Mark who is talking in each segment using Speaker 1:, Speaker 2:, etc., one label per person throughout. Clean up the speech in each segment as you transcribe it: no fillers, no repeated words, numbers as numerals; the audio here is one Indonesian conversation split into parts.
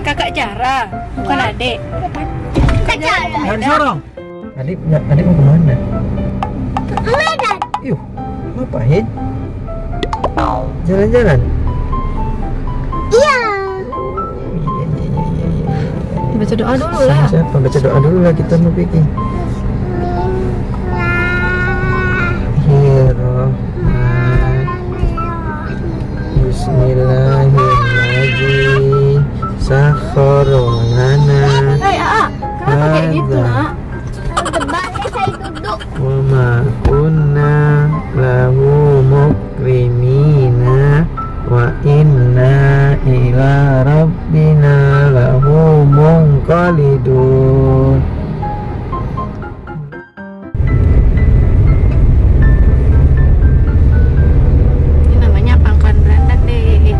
Speaker 1: Kakak Cara, bukan adik.
Speaker 2: Kakak Cara.
Speaker 3: Jangan sorong. Adik mau kemana?
Speaker 2: Medan.
Speaker 3: Yuh, ngapain? Jalan-jalan?
Speaker 2: Iya.
Speaker 1: Baca doa dulu lah.
Speaker 3: Siapa? Baca doa dulu lah, kita mau pergi. Bismillahirrahmanirrahim. Sakharolana.
Speaker 1: Hei, kenapa kayak gitu, Nak?
Speaker 2: Debatnya saya duduk.
Speaker 3: Wa ma kunna lahu mukrimina wa inna ila rabbina lahu munqalidun.
Speaker 1: Ini namanya Pangkalan Berandan deh.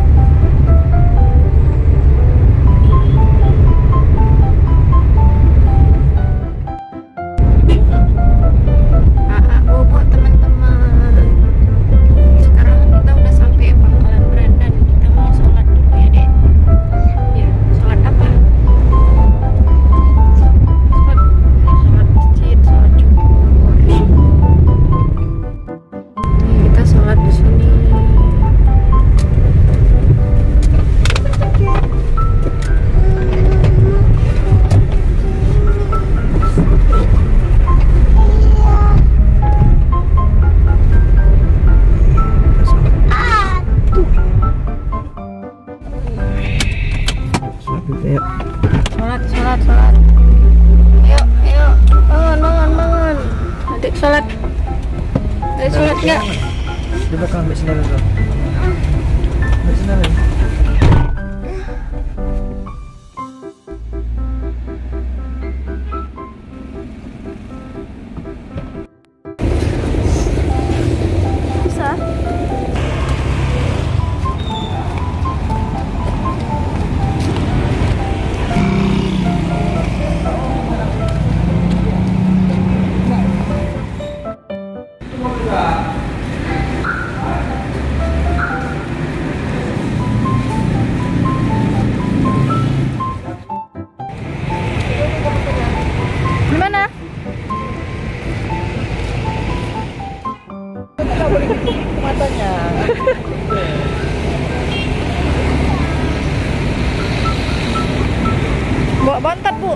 Speaker 1: Buat teman-teman. Sekarang kita udah sampai Pangkalan Berandan. Kita mau sholat dulu ya, Dek. Ya, sholat apa? Sholat masjid, sholat Jumat. Kita sholat di sini.
Speaker 3: Ayo.
Speaker 1: Sholat. Ayo. Bangun. Adik sholat. Adik sholat nggak?
Speaker 3: Di belakang ambil sendal dulu. Ambil sendal.
Speaker 1: Bisa. Gimana?
Speaker 3: Matanya.
Speaker 1: Bawa bantat, Bu.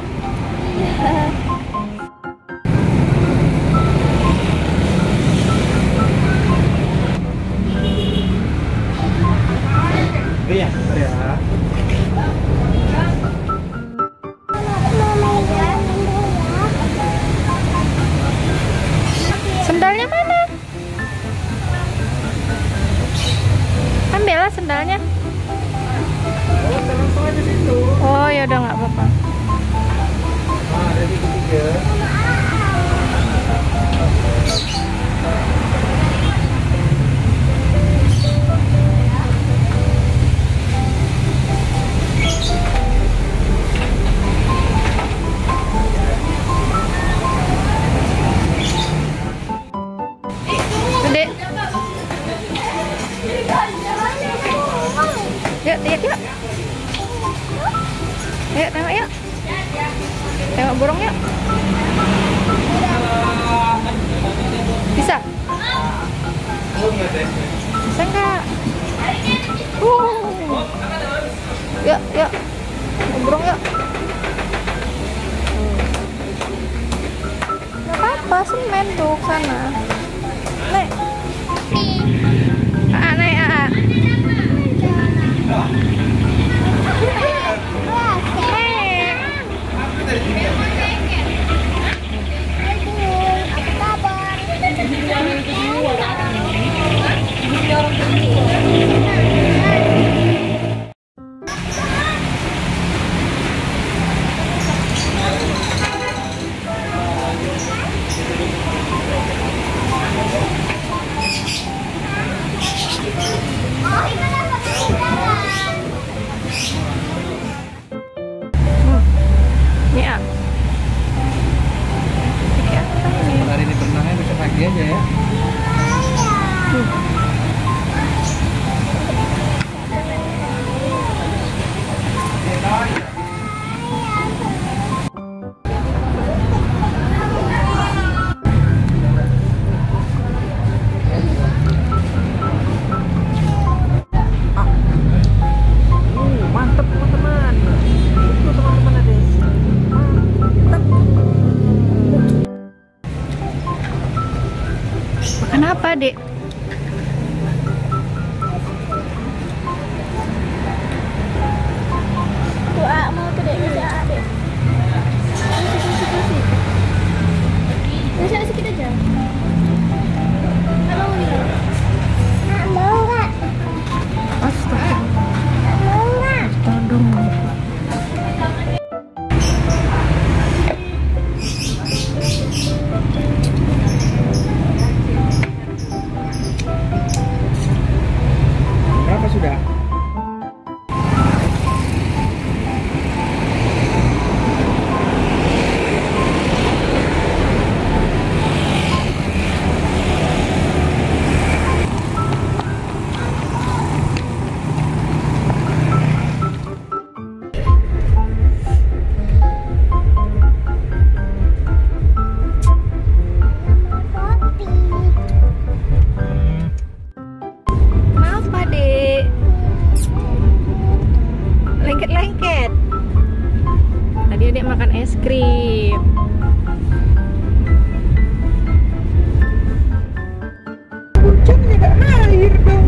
Speaker 3: Iya.
Speaker 1: Sendalnya mana? Ambillah sendalnya. Oh, ya udah nggak apa-apa.
Speaker 3: Dari ketiga.
Speaker 1: Dek. Yuk. Ayo, tengok yuk. Tengok burung yuk. Bisa? Bisa nggak? Yuk. Burung yuk. Nggak apa-apa, semen tuh sana. Naik. Naik. Dek?
Speaker 2: Doa mau tuh dek, bisa dek. Bisa sedikit aja. Nggak mau nih. Nggak mau nggak?
Speaker 1: Astaga.
Speaker 2: Nggak mau nggak?
Speaker 1: Aduh.
Speaker 3: Berapa sudah?
Speaker 2: Kopi.
Speaker 1: Maaf Pak Dek. Lengket-lengket. Tadi Adek makan es krim.
Speaker 3: Hujan ada air dong.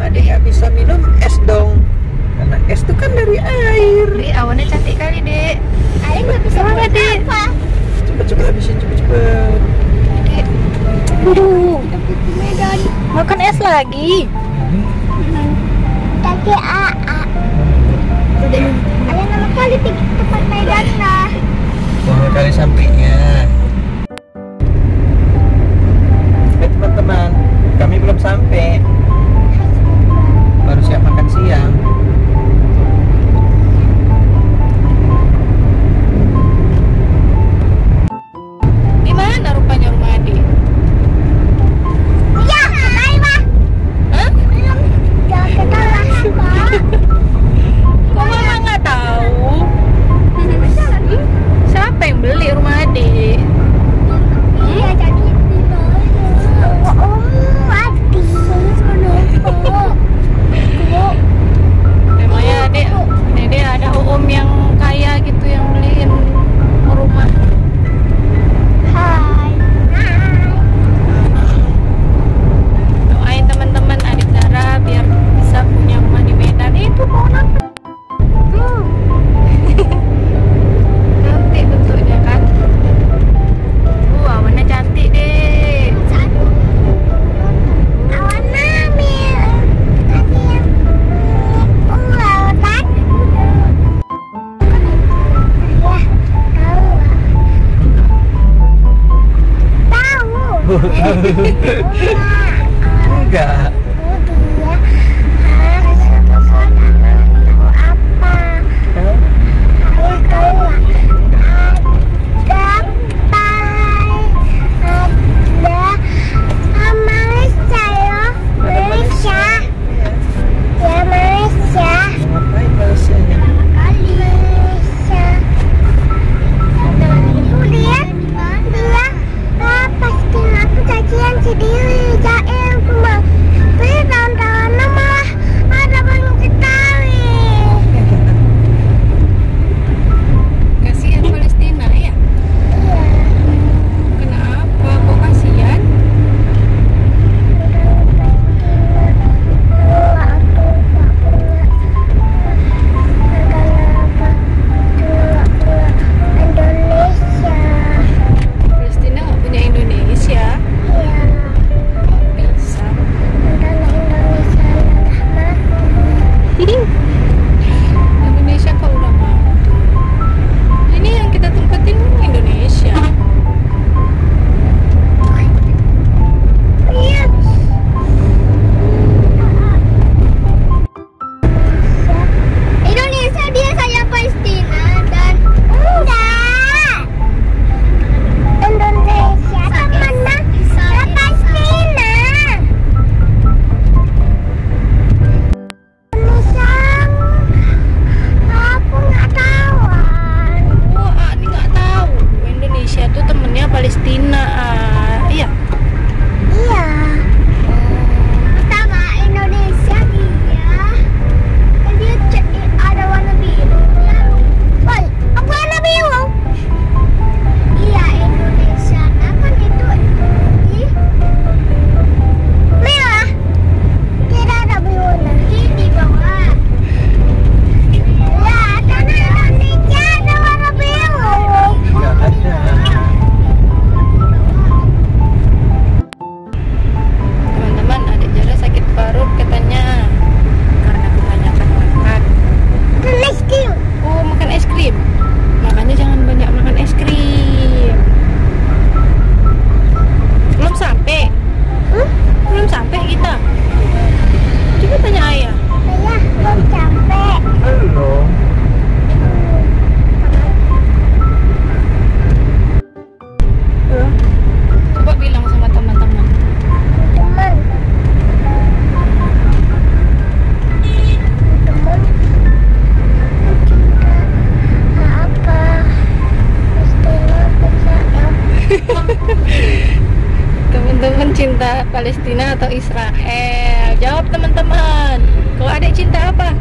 Speaker 3: Adik nggak bisa minum es dong. Karena es itu kan dari air.
Speaker 1: Dek, awannya cantik kali Dek.
Speaker 2: Ayo nggak bisa
Speaker 1: Semangat,
Speaker 2: buat
Speaker 1: Dek.
Speaker 2: apa?
Speaker 3: Cepet-cepet habisin, cepet-cepet.
Speaker 1: Dek. Aduh,
Speaker 2: Medan.
Speaker 1: makan es lagi.
Speaker 2: Kaki AA. Ada nama kali di tempat Medan lah.
Speaker 3: 10 kali sampainya. Teman-teman, kami belum sampai. Baru siap makan siang.
Speaker 1: Di mana rupanya rumah Adek?
Speaker 2: Ya, kembali mah.
Speaker 1: Hah?
Speaker 2: Jangan ketawa Pak.
Speaker 1: Kok Mama nggak tahu? Siapa yang beli rumah Adek?
Speaker 2: Iya, jadi mati.
Speaker 1: Memangnya Adek ada om yang kaya gitu yang beliin rumah.
Speaker 2: Hai.
Speaker 1: Doain teman-teman adik Zara biar bisa punya rumah di Medan. Itu pohon apa? Tuh. Cantik bentuknya kan. Awannya cantik deh.
Speaker 2: Awan ambil. Tadi yang lautan. Ya, tahu nggak? Tahu.
Speaker 3: Enggak.
Speaker 2: Dia harus tahu apa.
Speaker 3: Hah?
Speaker 2: Ayo keluar. Ada Malaysia loh. Malaysia. Ya Malaysia.
Speaker 3: Ngapain bahasanya?
Speaker 2: Malaysia. Tuh lihat. Dia pas aku cacian sendiri. Jail cuma
Speaker 1: cinta Palestina atau Israel? Jawab teman-teman. Kalau adek cinta apa?